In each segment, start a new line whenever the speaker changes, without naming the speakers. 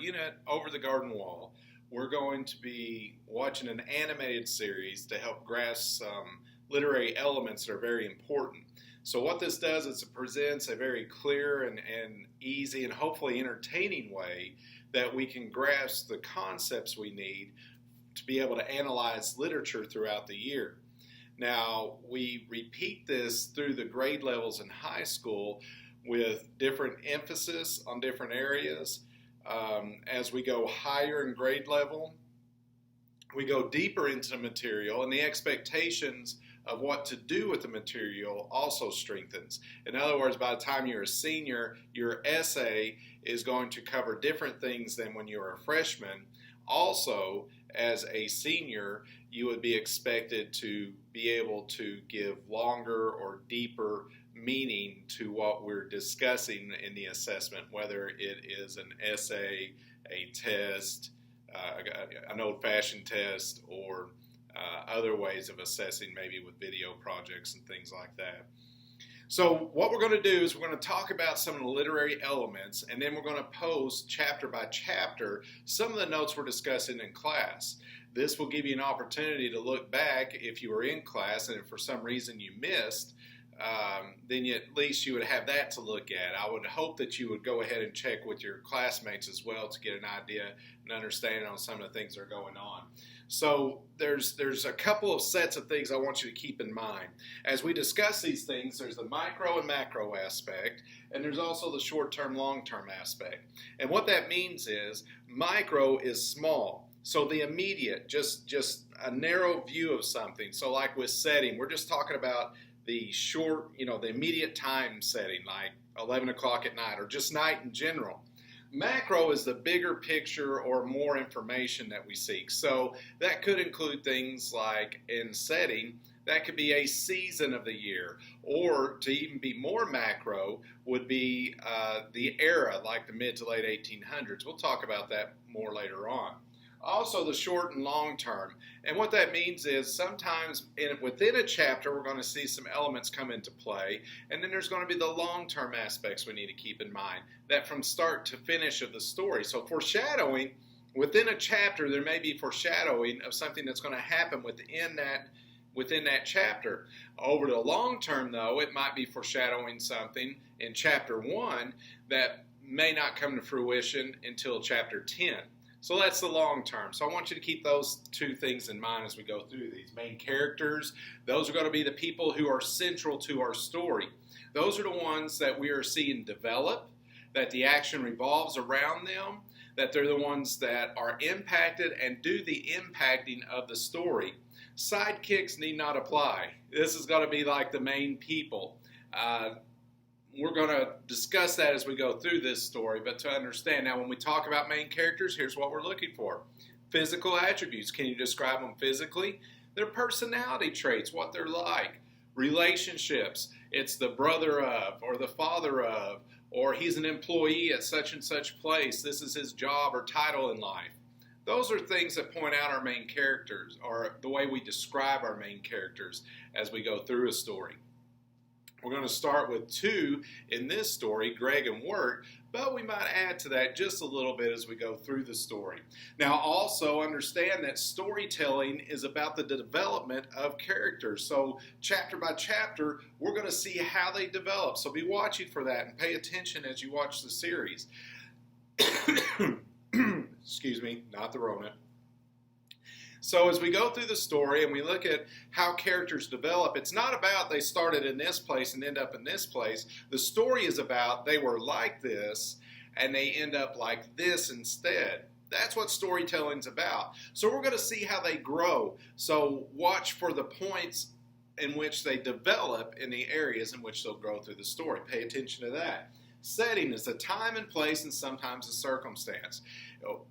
unit Over the Garden Wall, we're going to be watching an animated series to help grasp some literary elements that are very important. So what this does is it presents a very clear and easy and hopefully entertaining way that we can grasp the concepts we need to be able to analyze literature throughout the year. Now, we repeat this through the grade levels in high school with different emphasis on different areas. As we go higher in grade level, we go deeper into the material, and the expectations of what to do with the material also strengthens. In other words, by the time you're a senior, your essay is going to cover different things than when you're a freshman. Also, as a senior, you would be expected to be able to give longer or deeper meaning to what we're discussing in the assessment, whether it is an essay, a test, an old-fashioned test, or other ways of assessing, maybe with video projects and things like that. So what we're going to do is we're going to talk about some of the literary elements, and then we're going to post chapter by chapter some of the notes we're discussing in class. This will give you an opportunity to look back if you were in class, and if for some reason you missed, then at least you would have that to look at. I would hope that you would go ahead and check with your classmates as well to get an idea and understanding on some of the things that are going on. So there's a couple of sets of things I want you to keep in mind. As we discuss these things, there's the micro and macro aspect, and there's also the short-term, long-term aspect. And what that means is micro is small. So the immediate, just a narrow view of something. So like with setting, we're just talking about the short, the immediate time setting, like 11 o'clock at night, or just night in general. Macro is the bigger picture or more information that we seek. So that could include things like in setting, that could be a season of the year, or to even be more macro would be the era, like the mid to late 1800s. We'll talk about that more later on. Also the short and long term. And what that means is sometimes within a chapter we're going to see some elements come into play, and then there's going to be the long-term aspects we need to keep in mind, that from start to finish of the story. So foreshadowing, within a chapter there may be foreshadowing of something that's going to happen within that chapter. Over the long term though, it might be foreshadowing something in chapter 1 that may not come to fruition until chapter 10. So that's the long term. So I want you to keep those two things in mind as we go through these. Main characters, those are going to be the people who are central to our story. Those are the ones that we are seeing develop, that the action revolves around them, that they're the ones that are impacted and do the impacting of the story. Sidekicks need not apply. This is going to be like the main people. We're going to discuss that as we go through this story, but to understand, now when we talk about main characters, here's what we're looking for. Physical attributes, can you describe them physically? Their personality traits, what they're like. Relationships, it's the brother of, or the father of, or he's an employee at such and such place, this is his job or title in life. Those are things that point out our main characters, or the way we describe our main characters as we go through a story. We're going to start with two in this story, Greg and Wirt, but we might add to that just a little bit as we go through the story. Now also understand that storytelling is about the development of characters. So chapter by chapter, we're going to see how they develop. So be watching for that and pay attention as you watch the series. Excuse me, not the Rona. So as we go through the story and we look at how characters develop, it's not about they started in this place and end up in this place. The story is about they were like this and they end up like this instead. That's what storytelling's about. So we're going to see how they grow. So watch for the points in which they develop in the areas in which they'll grow through the story. Pay attention to that. Setting is the time and place and sometimes the circumstance.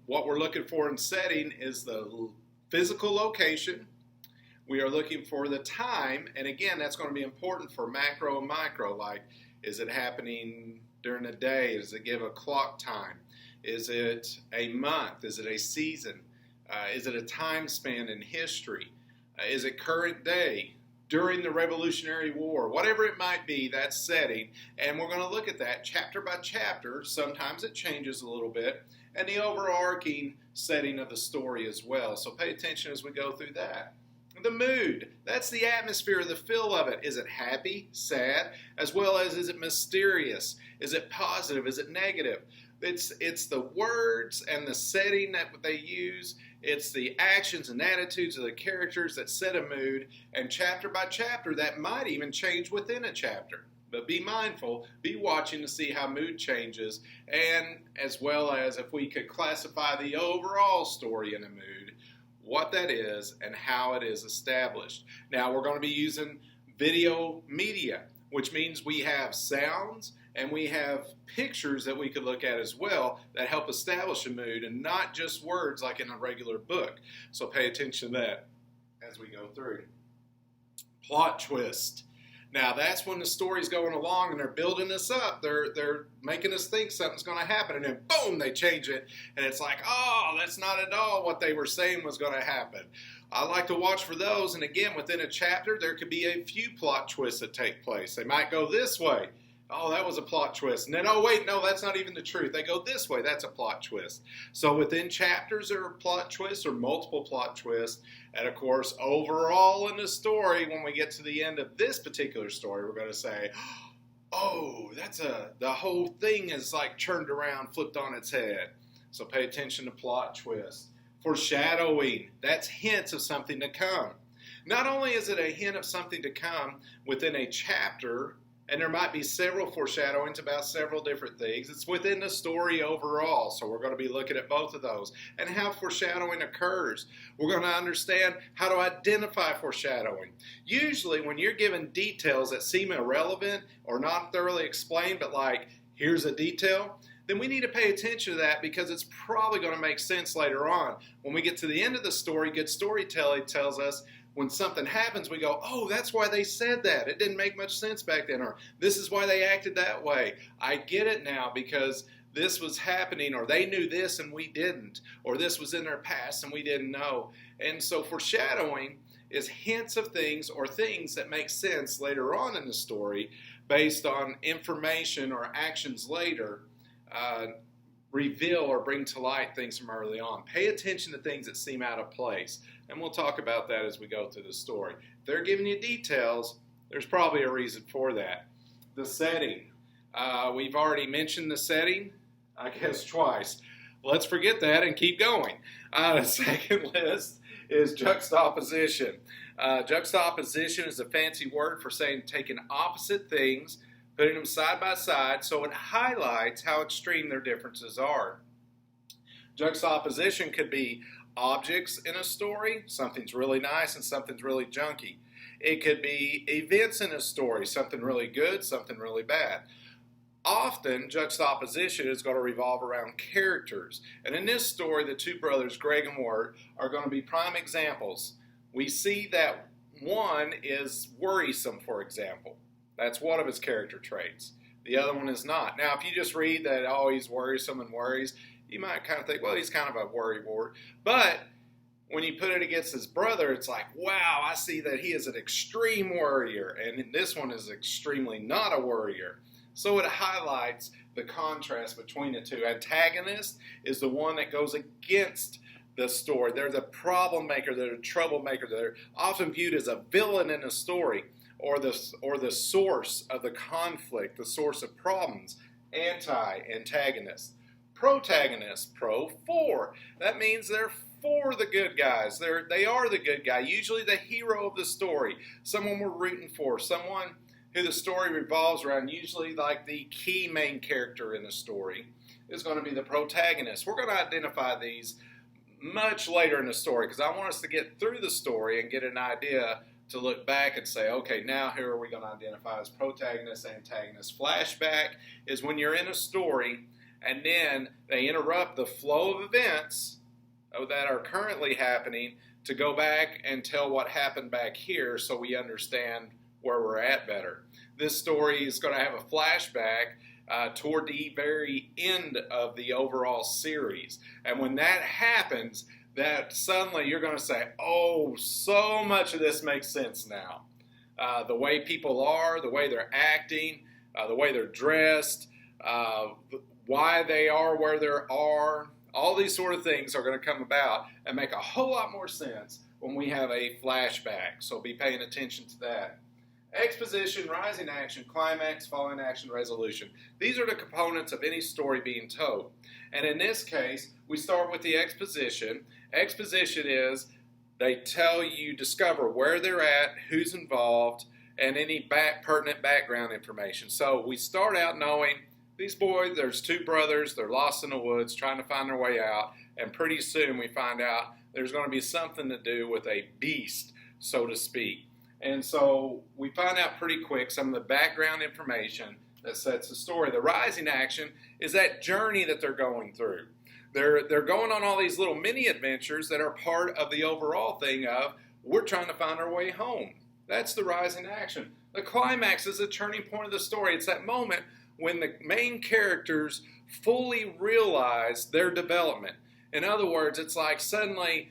What we're looking for in setting is the physical location. We are looking for the time, and again, that's going to be important for macro and micro, like is it happening during the day? Does it give a clock time? Is it a month? Is it a season? Is it a time span in history? Is it current day? During the Revolutionary War? Whatever it might be, that's setting, and we're going to look at that chapter by chapter. Sometimes it changes a little bit and the overarching setting of the story as well. So pay attention as we go through that. The mood, that's the atmosphere, the feel of it. Is it happy, sad, as well as is it mysterious? Is it positive? Is it negative? It's the words and the setting that they use. It's the actions and attitudes of the characters that set a mood. And chapter by chapter, that might even change within a chapter. But be mindful, be watching to see how mood changes, and as well as if we could classify the overall story in a mood, what that is and how it is established. Now we're going to be using video media, which means we have sounds and we have pictures that we could look at as well that help establish a mood, and not just words like in a regular book. So pay attention to that as we go through. Plot twist. Now that's when the story's going along and they're building us up. They're making us think something's going to happen, and then boom, they change it, and it's like, oh, that's not at all what they were saying was going to happen. I like to watch for those, and again, within a chapter, there could be a few plot twists that take place. They might go this way. Oh, that was a plot twist. And then, oh, wait, no, that's not even the truth. They go this way. That's a plot twist. So within chapters, there are plot twists or multiple plot twists. And, of course, overall in the story, when we get to the end of this particular story, we're going to say, oh, the whole thing is like turned around, flipped on its head. So pay attention to plot twists. Foreshadowing, that's hints of something to come. Not only is it a hint of something to come within a chapter, and there might be several foreshadowings about several different things, it's within the story overall. So we're going to be looking at both of those and how foreshadowing occurs. We're going to understand how to identify foreshadowing. Usually when you're given details that seem irrelevant or not thoroughly explained, but like, here's a detail, then we need to pay attention to that, because it's probably going to make sense later on. When we get to the end of the story, good storytelling tells us when something happens, we go, oh, that's why they said that. It didn't make much sense back then, or this is why they acted that way. I get it now because this was happening, or they knew this and we didn't, or this was in their past and we didn't know. And so foreshadowing is hints of things or things that make sense later on in the story based on information or actions later reveal or bring to light things from early on. Pay attention to things that seem out of place, and we'll talk about that as we go through the story. If they're giving you details, there's probably a reason for that. The setting. We've already mentioned the setting, I guess, twice. Let's forget that and keep going. The second list is juxtaposition. Juxtaposition is a fancy word for saying taking opposite things, putting them side by side, so it highlights how extreme their differences are. Juxtaposition could be objects in a story, something's really nice and something's really junky. It could be events in a story, something really good, something really bad. Often, juxtaposition is going to revolve around characters. And in this story, the two brothers, Greg and Wirt, are going to be prime examples. We see that one is worrisome, for example. That's one of his character traits. The other one is not. Now, if you just read that, oh, he's worrisome and worries, you might kind of think, well, he's kind of a worrywart. But when you put it against his brother, it's like, wow, I see that he is an extreme worrier, and this one is extremely not a worrier. So it highlights the contrast between the two. Antagonist is the one that goes against the story. They're the problem maker, they're the troublemaker. They're often viewed as a villain in a story, or the source of the conflict, the source of problems. Anti-antagonist. Protagonist, for. That means they're for the good guys. They are the good guy, usually the hero of the story, someone we're rooting for, someone who the story revolves around, usually like the key main character in the story is going to be the protagonist. We're going to identify these much later in the story because I want us to get through the story and get an idea to look back and say, okay, now here are we going to identify as protagonist, antagonist. Flashback is when you're in a story and then they interrupt the flow of events that are currently happening to go back and tell what happened back here so we understand where we're at better. This story is going to have a flashback toward the very end of the overall series. And when that happens, that suddenly you're going to say, oh, so much of this makes sense now. The way people are, the way they're acting, the way they're dressed, why they are where they are, All these sort of things are going to come about and make a whole lot more sense when we have a flashback. So be paying attention to that. Exposition, rising action, climax, falling action, resolution. These are the components of any story being told. And in this case, we start with the exposition. Exposition is they tell you, discover where they're at, who's involved, and any pertinent background information. So we start out knowing these boys, there's two brothers, they're lost in the woods trying to find their way out, and pretty soon we find out there's going to be something to do with a beast, so to speak. And so we find out pretty quick some of the background information that sets the story. The rising action is that journey that they're going through. They're going on all these little mini adventures that are part of the overall thing of we're trying to find our way home. That's the rising action. The climax is the turning point of the story. It's that moment when the main characters fully realize their development. In other words, it's like suddenly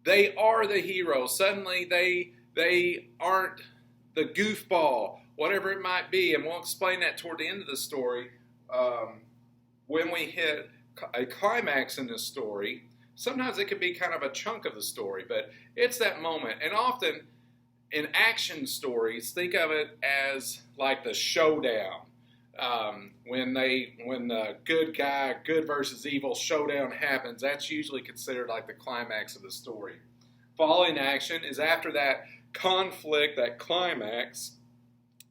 they are the hero. Suddenly they aren't the goofball, whatever it might be. And we'll explain that toward the end of the story. When we hit a climax in this story, sometimes it can be kind of a chunk of the story, but it's that moment. And often in action stories, think of it as like the showdown. When the good versus evil showdown happens, that's usually considered like the climax of the story. Falling action is after that conflict, that climax,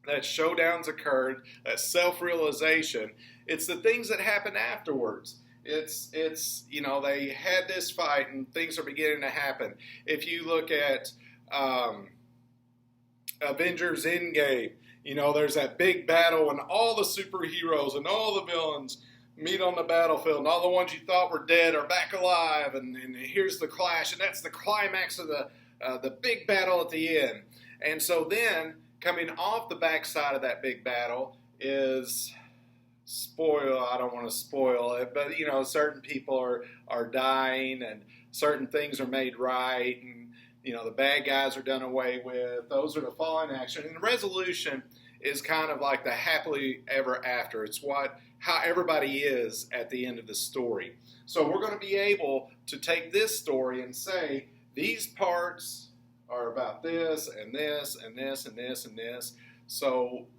that showdown's occurred, that self-realization. It's the things that happen afterwards. It's they had this fight and things are beginning to happen. If you look at Avengers Endgame, there's that big battle and all the superheroes and all the villains meet on the battlefield and all the ones you thought were dead are back alive, and here's the clash, and that's the climax of the big battle at the end. And so then coming off the backside of that big battle is I don't want to spoil it, but certain people are dying and certain things are made right, and the bad guys are done away with. Those are the falling action. And the resolution is kind of like the happily ever after. It's how everybody is at the end of the story. So we're going to be able to take this story and say, these parts are about this and this and this and this and this.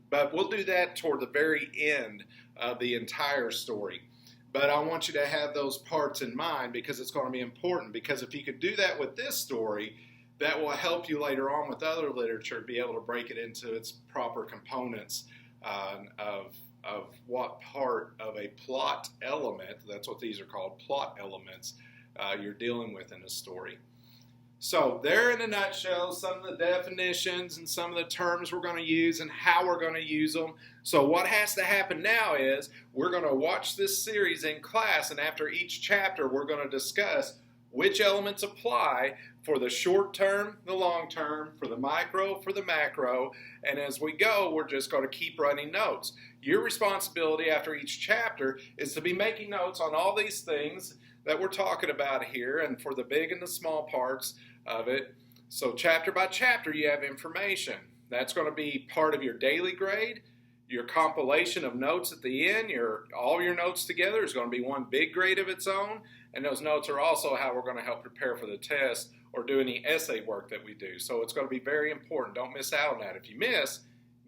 But we'll do that toward the very end of the entire story. But I want you to have those parts in mind because it's going to be important. Because if you could do that with this story, that will help you later on with other literature to be able to break it into its proper components of what part of a plot element, that's what these are called, plot elements, you're dealing with in a story. So there in a nutshell, some of the definitions and some of the terms we're going to use and how we're going to use them. So what has to happen now is we're going to watch this series in class, and after each chapter we're going to discuss which elements apply for the short term, the long term, for the micro, for the macro, and as we go, we're just going to keep running notes. Your responsibility after each chapter is to be making notes on all these things that we're talking about here, and for the big and the small parts of it. So chapter by chapter, you have information. That's going to be part of your daily grade. Your compilation of notes at the end, all your notes together is going to be one big grade of its own, and those notes are also how we're going to help prepare for the test or do any essay work that we do. So it's going to be very important. Don't miss out on that. If you miss,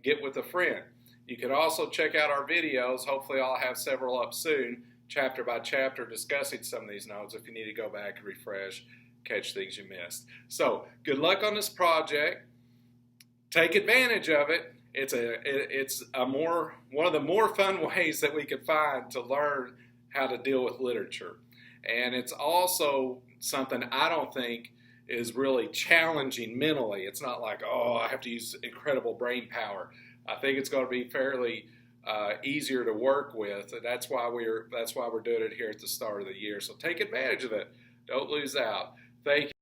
get with a friend. You can also check out our videos. Hopefully I'll have several up soon, chapter by chapter, discussing some of these notes if you need to go back and refresh, catch things you missed. So good luck on this project. Take advantage of it. It's one of the more fun ways that we could find to learn how to deal with literature. And it's also something I don't think is really challenging mentally. It's not like, I have to use incredible brain power. I think it's going to be fairly easier to work with. And that's why we're doing it here at the start of the year. So take advantage of it. Don't lose out. Thank you.